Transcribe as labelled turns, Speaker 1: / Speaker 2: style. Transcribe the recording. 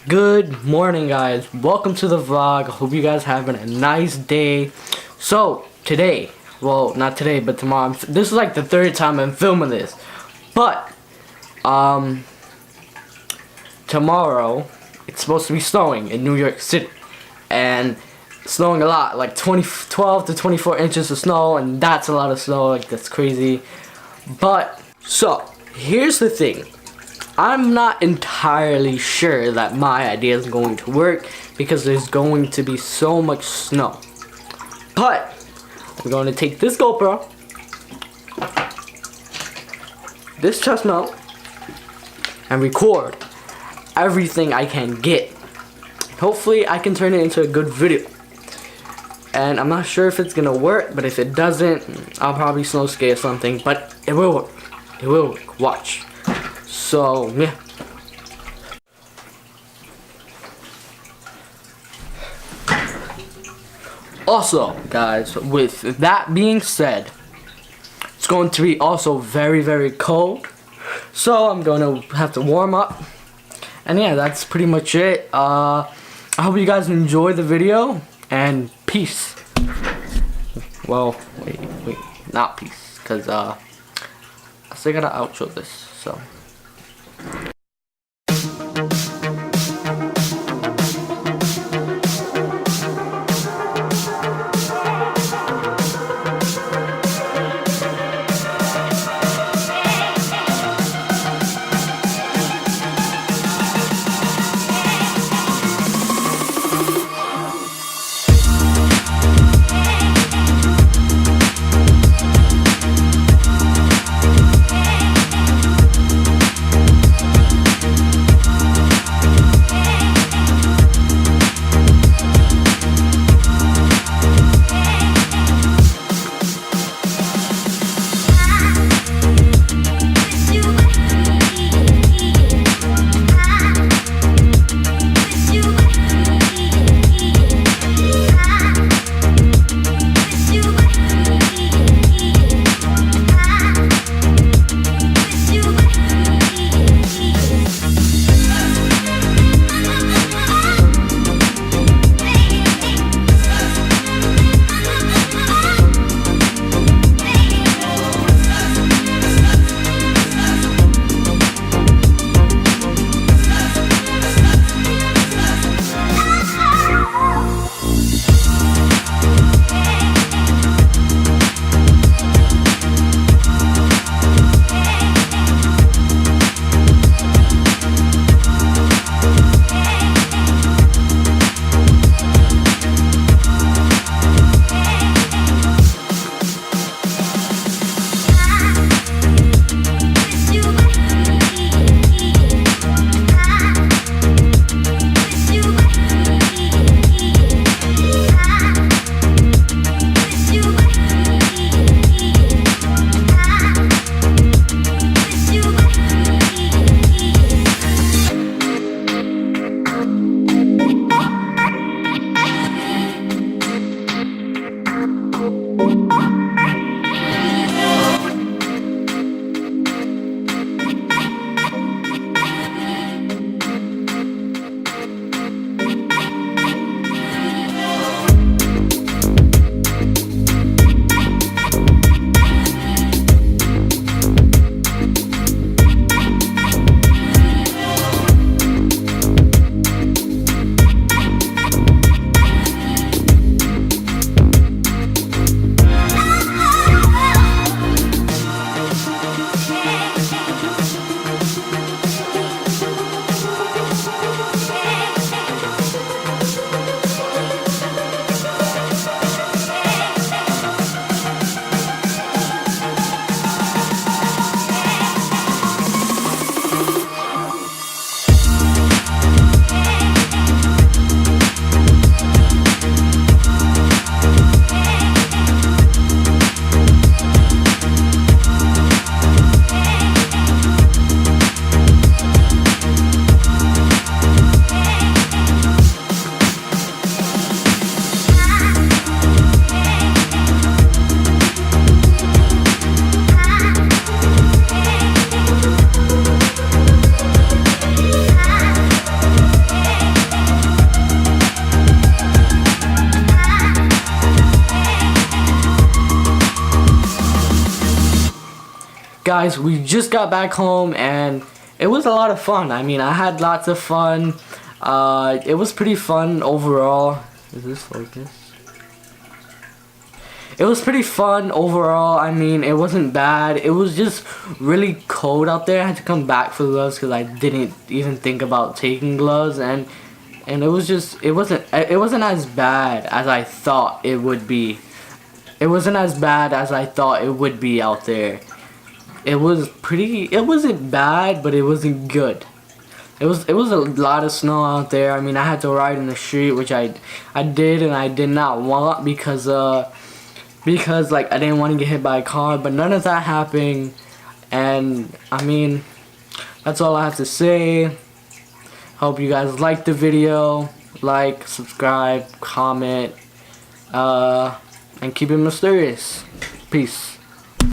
Speaker 1: Good morning, guys. Welcome to the vlog. Hope you guys having a nice day. So today, well, not today, but tomorrow. This is like the third time I'm filming this, but tomorrow it's supposed to be snowing in New York City, and snowing a lot, like 12 to 24 inches of snow, and that's a lot of snow. Like, that's crazy. But so here's the thing. I'm not entirely sure that my idea is going to work because there's going to be so much snow. But I'm going to take this GoPro, this chestnut, and record everything I can get. Hopefully I can turn it into a good video. And I'm not sure if it's gonna work, but if it doesn't, I'll probably snow ski or something, but it will work. It will work. Watch. So, yeah. Also, guys, with that being said, it's going to be also very, very cold. So, I'm going to have to warm up. And yeah, that's pretty much it. I hope you guys enjoy the video. And peace. Well, wait. Not peace. Because, I still gotta outro this, so. guys, we just got back home and it was a lot of fun. I mean, I had lots of fun. It was pretty fun overall. Is this focused? It was pretty fun overall. I mean, it wasn't bad. It was just really cold out there. I had to come back for gloves because I didn't even think about taking gloves, and it was just, it wasn't as bad as I thought it would be. It wasn't as bad as I thought it would be out there. It wasn't bad, but it wasn't good. It was a lot of snow out there. I mean, I had to ride in the street, which I did, and I did not want because like I didn't want to get hit by a car, but none of that happened. And I mean, that's all I have to say. Hope you guys liked the video. Like, subscribe, comment, and keep it mysterious. Peace.